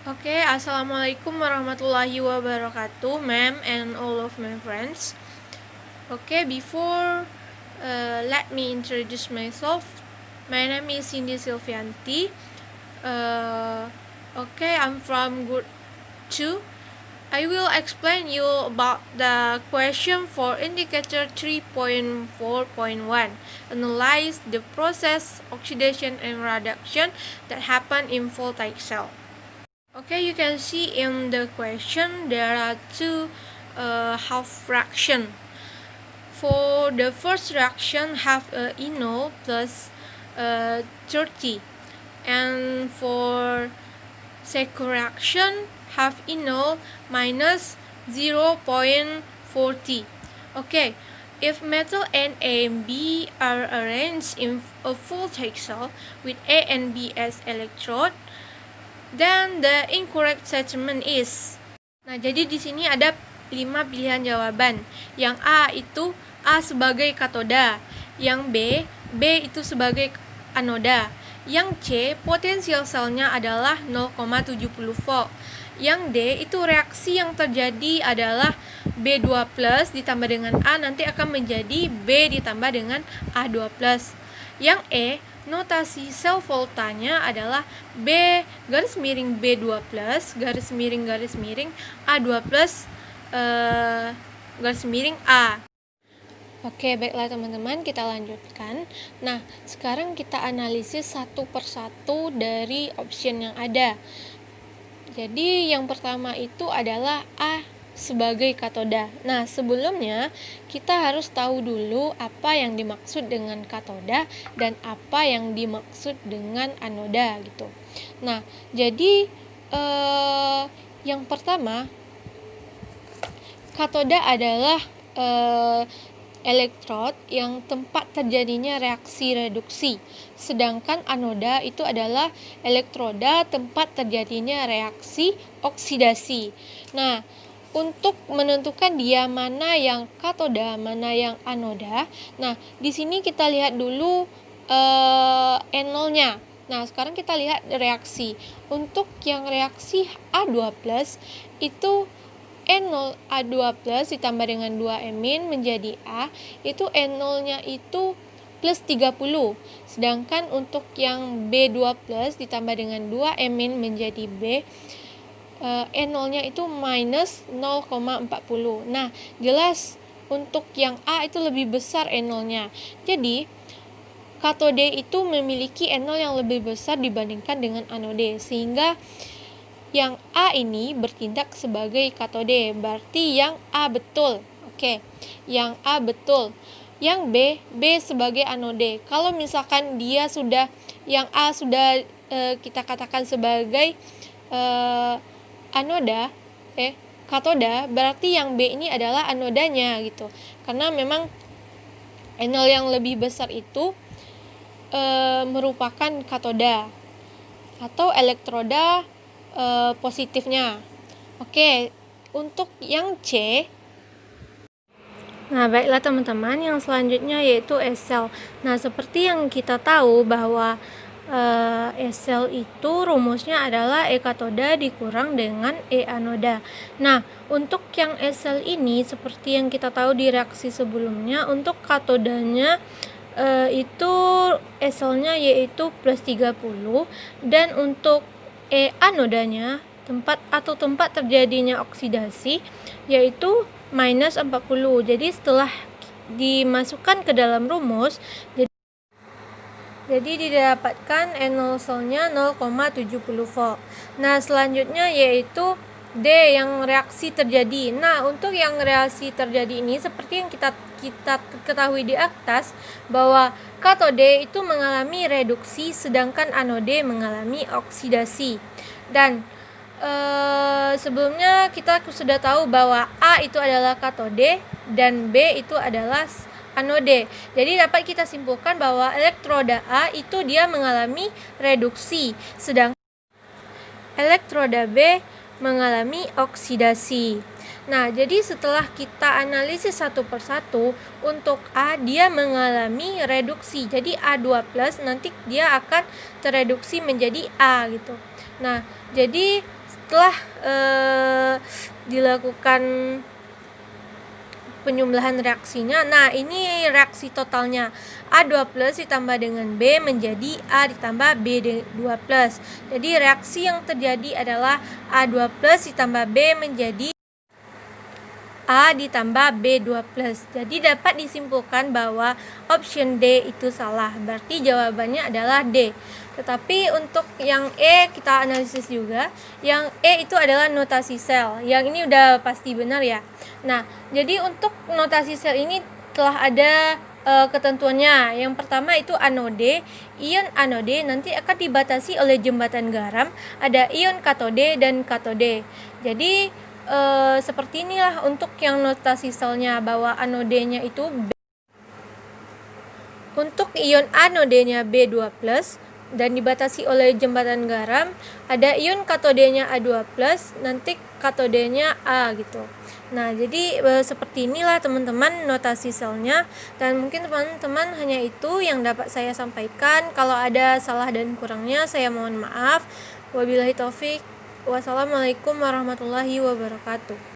Okay, Assalamualaikum warahmatullahi wabarakatuh, ma'am and all of my friends. Okay, before let me introduce myself. My name is Cindy Silvianti. Okay, I'm from Group 2. I will explain you about the question for indicator 3.4.1. Analyze the process oxidation and reduction that happen in voltaic cell. Okay, you can see in the question there are two half fraction. For the first fraction, half enol plus 30, and for second fraction, half enol minus 0.40. Okay, if metal N, A, and B are arranged in a voltaic cell with A and B as electrode, then the incorrect statement is. Nah, jadi di sini ada 5 pilihan jawaban. Yang A itu A sebagai katoda, yang B itu sebagai anoda, yang C potensial selnya adalah 0,70 volt. Yang D itu reaksi yang terjadi adalah B2+ ditambah dengan A nanti akan menjadi B ditambah dengan A2+. Yang E, notasi sel voltanya adalah B garis miring B2+ garis miring A2+ garis miring A. Oke, baiklah teman-teman, kita lanjutkan. Nah, sekarang kita analisis satu persatu dari option yang ada. Jadi yang pertama itu adalah A sebagai katoda. Nah, sebelumnya kita harus tahu dulu apa yang dimaksud dengan katoda dan apa yang dimaksud dengan anoda gitu. Nah, jadi yang pertama, katoda adalah elektrod yang tempat terjadinya reaksi reduksi, sedangkan anoda itu adalah elektroda tempat terjadinya reaksi oksidasi. Nah, untuk menentukan dia mana yang katoda, mana yang anoda, nah di sini kita lihat dulu enolnya. Nah, sekarang kita lihat reaksi. Untuk yang reaksi A2+ itu E0 A2+ ditambah dengan 2 emin menjadi A, itu E0-nya itu plus 30. Sedangkan untuk yang B2+ ditambah dengan 2 emin menjadi B, E0-nya itu minus 0,40. Nah, jelas untuk yang A itu lebih besar E0-nya. Jadi, katode itu memiliki E0 yang lebih besar dibandingkan dengan anode, sehingga yang A ini bertindak sebagai katode, berarti yang A betul. Oke, yang A betul. Yang B sebagai anode. Kalau misalkan dia sudah, yang A sudah kita katakan sebagai anoda, katoda, berarti yang B ini adalah anodanya gitu. Karena memang enol yang lebih besar itu merupakan katoda atau elektroda positifnya. Oke, untuk yang C. Nah, baiklah teman-teman, yang selanjutnya yaitu S-cell. Nah, seperti yang kita tahu bahwa S-cell itu rumusnya adalah E katoda dikurang dengan E anoda. Nah, untuk yang S-cell ini seperti yang kita tahu di reaksi sebelumnya, untuk katodanya itu S-cell-nya yaitu plus 30, dan untuk E anodanya tempat terjadinya oksidasi yaitu minus 40. Jadi setelah dimasukkan ke dalam rumus, jadi didapatkan E0 selnya 0,70 volt. Nah, selanjutnya yaitu D yang reaksi terjadi. Nah, untuk yang reaksi terjadi ini seperti yang kita ketahui di atas bahwa katode itu mengalami reduksi sedangkan anode mengalami oksidasi. Dan sebelumnya kita sudah tahu bahwa A itu adalah katode dan B itu adalah anode. Jadi dapat kita simpulkan bahwa elektroda A itu dia mengalami reduksi, sedangkan elektroda B mengalami oksidasi. Nah, jadi setelah kita analisis satu persatu, untuk A dia mengalami reduksi. Jadi A2+ nanti dia akan tereduksi menjadi A gitu. Nah, jadi setelah dilakukan penjumlahan reaksinya, nah ini reaksi totalnya A2+ ditambah dengan B menjadi A ditambah B2+. Jadi reaksi yang terjadi adalah A2+ ditambah B menjadi A ditambah B2+. Jadi dapat disimpulkan bahwa option D itu salah. Berarti jawabannya adalah D. Tetapi untuk yang E kita analisis juga. Yang E itu adalah notasi sel. Yang ini udah pasti benar ya. Nah, jadi untuk notasi sel ini telah ada ketentuannya. Yang pertama itu anode. Ion anode nanti akan dibatasi oleh jembatan garam. Ada ion katode dan katode. Jadi seperti inilah untuk yang notasi selnya, bahwa anodenya itu B. Untuk ion anodenya B2+ dan dibatasi oleh jembatan garam, ada ion katodenya A2+, nanti katodenya A gitu. Nah, jadi seperti inilah teman-teman notasi selnya, dan mungkin teman-teman hanya itu yang dapat saya sampaikan. Kalau ada salah dan kurangnya saya mohon maaf. Wabillahi taufik. Wassalamualaikum warahmatullahi wabarakatuh.